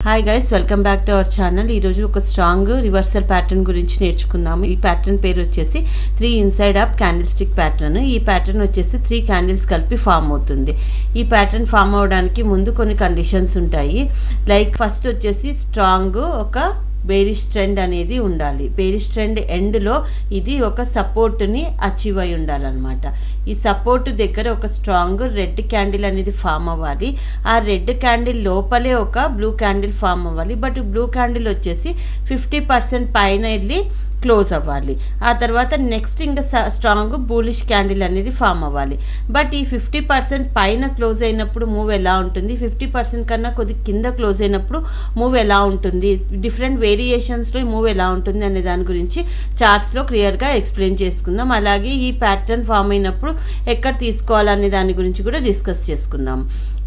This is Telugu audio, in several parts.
Hi guys, welcome back to our channel. ఈరోజు ఒక స్ట్రాంగ్ రివర్సల్ ప్యాటర్న్ గురించి నేర్చుకుందాము. ఈ ప్యాటర్న్ పేరు వచ్చేసి 3 inside up candle stick pattern. ఈ ప్యాటర్న్ వచ్చేసి 3 క్యాండిల్స్ కలిపి ఫామ్ అవుతుంది. ఈ ప్యాటర్న్ ఫామ్ అవడానికి ముందు కొన్ని కండిషన్స్ ఉంటాయి. లైక్ ఫస్ట్ వచ్చేసి స్ట్రాంగ్ ఒక బేరిష్ ట్రెండ్ అనేది ఉండాలి. బేరిష్ ట్రెండ్ ఎండ్లో ఇది ఒక సపోర్ట్ని అచీవ్ అయి ఉండాలన్నమాట. ఈ సపోర్ట్ దగ్గర ఒక స్ట్రాంగ్ రెడ్ క్యాండిల్ అనేది ఫామ్ అవ్వాలి. ఆ రెడ్ క్యాండిల్ లోపలే ఒక బ్లూ క్యాండిల్ ఫామ్ అవ్వాలి. బట్ బ్లూ క్యాండిల్ వచ్చేసి 50% పైన వెళ్ళి క్లోజ్ అవ్వాలి. ఆ తర్వాత నెక్స్ట్ ఇంకా స్ట్రాంగ్ బూలిష్ క్యాండిల్ అనేది ఫామ్ అవ్వాలి. బట్ ఈ 50% పైన క్లోజ్ అయినప్పుడు మూవ్ ఎలా ఉంటుంది, 50% కన్నా కొద్ది కింద క్లోజ్ అయినప్పుడు మూవ్ ఎలా ఉంటుంది, డిఫరెంట్ వేరియేషన్స్లో మూవ్ ఎలా ఉంటుంది అనే దాని గురించి చార్ట్స్లో క్లియర్గా ఎక్స్ప్లెయిన్ చేసుకుందాం. అలాగే ఈ ప్యాటర్న్ ఫామ్ అయినప్పుడు ఎక్కడ తీసుకోవాలనే దాని గురించి కూడా డిస్కస్ చేసుకుందాం.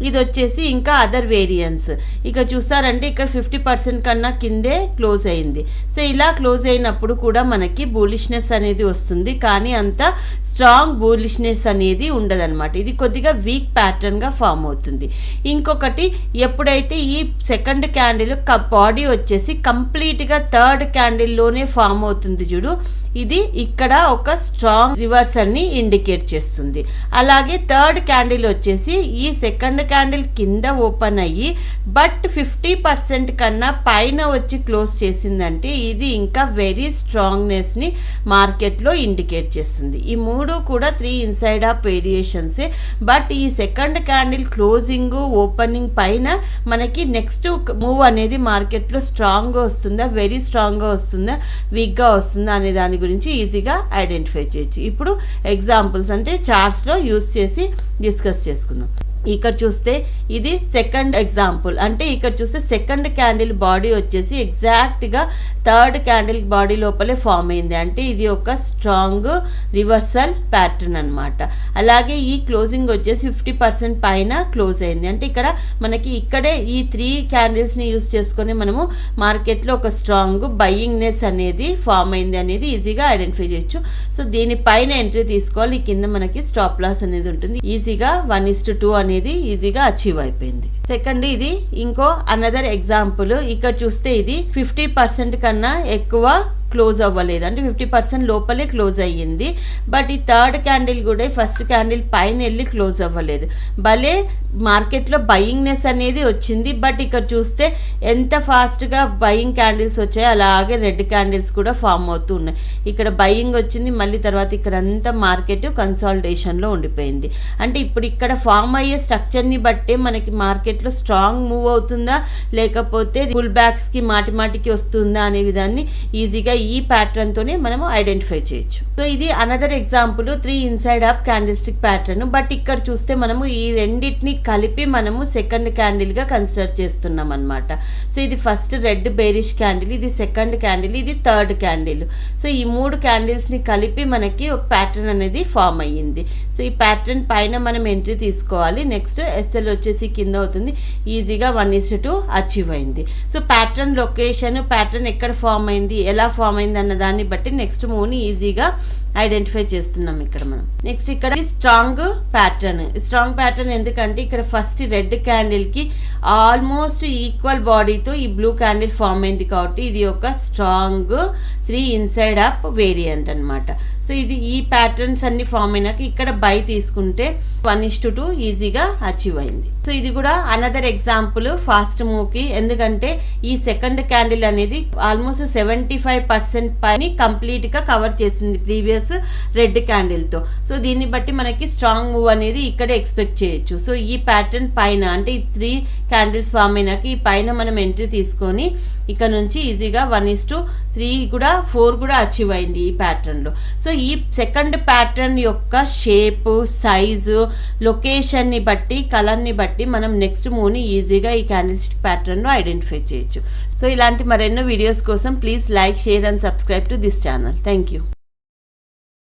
ఇది వచ్చేసి ఇంకా అదర్ వేరియన్స్. ఇక చూసారంటే ఇక్కడ 50% కన్నా కిందే క్లోజ్ అయింది. సో ఇలా క్లోజ్ అయినప్పుడు కూడా మనకి బూలిష్నెస్ అనేది వస్తుంది, కానీ అంత స్ట్రాంగ్ బూలిష్నెస్ అనేది ఉండదన్నమాట. ఇది కొద్దిగా వీక్ ప్యాటర్న్గా ఫామ్ అవుతుంది. ఇంకొకటి, ఎప్పుడైతే ఈ సెకండ్ క్యాండిల్ బాడీ వచ్చేసి కంప్లీట్గా థర్డ్ క్యాండిల్లోనే ఫామ్ అవుతుంది చూడు, ఇది ఇక్కడ ఒక స్ట్రాంగ్ రివర్సల్ని ఇండికేట్ చేస్తుంది. అలాగే థర్డ్ క్యాండిల్ వచ్చేసి ఈ సెకండ్ క్యాండిల్ కింద ఓపెన్ అయ్యి బట్ 50% కన్నా పైన వచ్చి క్లోజ్ చేసిందంటే ఇది ఇంకా వెరీ స్ట్రాంగ్నెస్ని మార్కెట్లో ఇండికేట్ చేస్తుంది. ఈ మూడు కూడా 3 ఇన్సైడ్ ఆఫ్ వేరియేషన్సే. బట్ ఈ సెకండ్ క్యాండిల్ క్లోజింగ్ ఓపెనింగ్ పైన మనకి నెక్స్ట్ మూవ్ అనేది మార్కెట్లో స్ట్రాంగ్గా వస్తుందా, వెరీ స్ట్రాంగ్గా వస్తుందా, వీక్గా వస్తుందా అనే దాని గురించి ఈజీగా ఐడెంటిఫై చేయొచ్చు. ఇప్పుడు ఎగ్జాంపుల్స్ అంటే చార్ట్స్లో యూజ్ చేసి డిస్కస్ చేసుకుందాం. ఇక్కడ చూస్తే ఇది సెకండ్ ఎగ్జాంపుల్. అంటే ఇక్కడ చూస్తే సెకండ్ క్యాండిల్ బాడీ వచ్చేసి ఎగ్జాక్ట్గా థర్డ్ క్యాండిల్ బాడీ లోపలే ఫామ్ అయింది. అంటే ఇది ఒక స్ట్రాంగ్ రివర్సల్ ప్యాటర్న్ అనమాట. అలాగే ఈ క్లోజింగ్ వచ్చేసి 50% పైన క్లోజ్ అయింది. అంటే ఇక్కడ మనకి ఇక్కడే ఈ 3 క్యాండిల్స్ని యూజ్ చేసుకొని మనము మార్కెట్లో ఒక స్ట్రాంగ్ బయింగ్నెస్ అనేది ఫామ్ అయింది అనేది ఈజీగా ఐడెంటిఫై చేయొచ్చు. సో దీనిపైన ఎంట్రీ తీసుకోవాలి. కింద మనకి స్టాప్ లాస్ అనేది ఉంటుంది. ఈజీగా 1:2 అనేది ఈజీగా అచీవ్ అయిపోయింది. సెకండ్, ఇది ఇంకో అనదర్ ఎగ్జాంపుల్. ఇక్కడ చూస్తే ఇది 50% కన్నా ఎక్కువ క్లోజ్ అవ్వలేదు, అంటే 50% లోపలే క్లోజ్ అయ్యింది. బట్ ఈ థర్డ్ క్యాండిల్ కూడా ఫస్ట్ క్యాండిల్ పైన వెళ్ళి క్లోజ్ అవ్వలేదు. భలే మార్కెట్లో బయింగ్నెస్ అనేది వచ్చింది. బట్ ఇక్కడ చూస్తే ఎంత ఫాస్ట్గా బయింగ్ క్యాండిల్స్ వచ్చాయో అలాగే రెడ్ క్యాండిల్స్ కూడా ఫామ్ అవుతూ ఉన్నాయి. ఇక్కడ బయింగ్ వచ్చింది, మళ్ళీ తర్వాత ఇక్కడ అంతా మార్కెట్ కన్సాలిడేషన్లో ఉండిపోయింది. అంటే ఇప్పుడు ఇక్కడ ఫామ్ అయ్యే స్ట్రక్చర్ని బట్టే మనకి మార్కెట్లో స్ట్రాంగ్ మూవ్ అవుతుందా లేకపోతే పుల్ బ్యాక్స్కి మాటికి వస్తుందా అనే విధాన్ని ఈజీగా ఈ ప్యాటర్న్ తోనే మనము ఐడెంటిఫై చేయొచ్చు. సో ఇది another example 3 inside up candle stick pattern. But ఇక్కడ చూస్తే మనము ఈ రెండింటిని కలిపి మనము సెకండ్ క్యాండిల్ గా కన్సిడర్ చేస్తున్నాం అనమాట. సో ఇది ఫస్ట్ రెడ్ బేరిష్ క్యాండిల్, ఇది సెకండ్ క్యాండిల్, ఇది థర్డ్ క్యాండిల్. సో ఈ 3 క్యాండిల్స్ ని కలిపి మనకి ఒక ప్యాటర్న్ అనేది ఫామ్ అయ్యింది. సో ఈ ప్యాటర్న్ పైన మనం ఎంట్రీ తీసుకోవాలి. నెక్స్ట్ ఎస్ఎల్ వచ్చేసి కింద అవుతుంది. ఈజీగా 1:2 అచీవ్ అయింది. సో ప్యాటర్న్ లొకేషన్, ప్యాటర్న్ ఎక్కడ ఫామ్ అయింది, ఎలా ఫామ్ అయింది అన్న దాన్ని బట్టి నెక్స్ట్ మూవ్ని ఈజీగా ఐడెంటిఫై చేస్తున్నాం ఇక్కడ మనం. నెక్స్ట్ ఇక్కడ స్ట్రాంగ్ ప్యాటర్న్ ఎందుకంటే ఇక్కడ ఫస్ట్ రెడ్ క్యాండిల్ కి ఆల్మోస్ట్ ఈక్వల్ బాడీతో ఈ బ్లూ క్యాండిల్ ఫామ్ అయింది కాబట్టి ఇది ఒక స్ట్రాంగ్ 3 ఇన్సైడ్ అప్ వేరియంట్ అనమాట. సో ఇది ఈ ప్యాటర్న్స్ అన్ని ఫామ్ అయినాక ఇక్కడ బై తీసుకుంటే 1:2 ఈజీగా అచీవ్ అయింది. సో ఇది కూడా అనదర్ ఎగ్జాంపుల్ ఫాస్ట్ మూవ్ కి. ఎందుకంటే ఈ సెకండ్ క్యాండిల్ అనేది ఆల్మోస్ట్ 75% పైన కంప్లీట్ గా కవర్ చేసింది ప్రీవియస్ రెడ్ క్యాండిల్ తో. సో దీన్ని బట్టి మనకి స్ట్రాంగ్ మూవ్ అనేది ఇక్కడ ఎక్స్పెక్ట్ చేయొచ్చు. సో ఈ ప్యాటర్న్ పైన అంటే ఈ 3 క్యాండిల్స్ ఫామ్ అయినాక ఈ పైన మనం ఎంట్రీ తీసుకొని ఇక్కడ నుంచి ఈజీగా 1:3 కూడా 4 కూడా అచీవ్ అయింది ఈ ప్యాటర్న్లో. సో ఈ సెకండ్ ప్యాటర్న్ యొక్క షేపు, సైజు, లొకేషన్ని బట్టి, కలర్ని బట్టి మనం నెక్స్ట్ మూవ్ని ఈజీగా ఈ క్యాండిల్ స్టిక్ ప్యాటర్న్లో ఐడెంటిఫై చేయొచ్చు. సో ఇలాంటి మరెన్నో వీడియోస్ కోసం please like, share and subscribe to this channel. Thank you.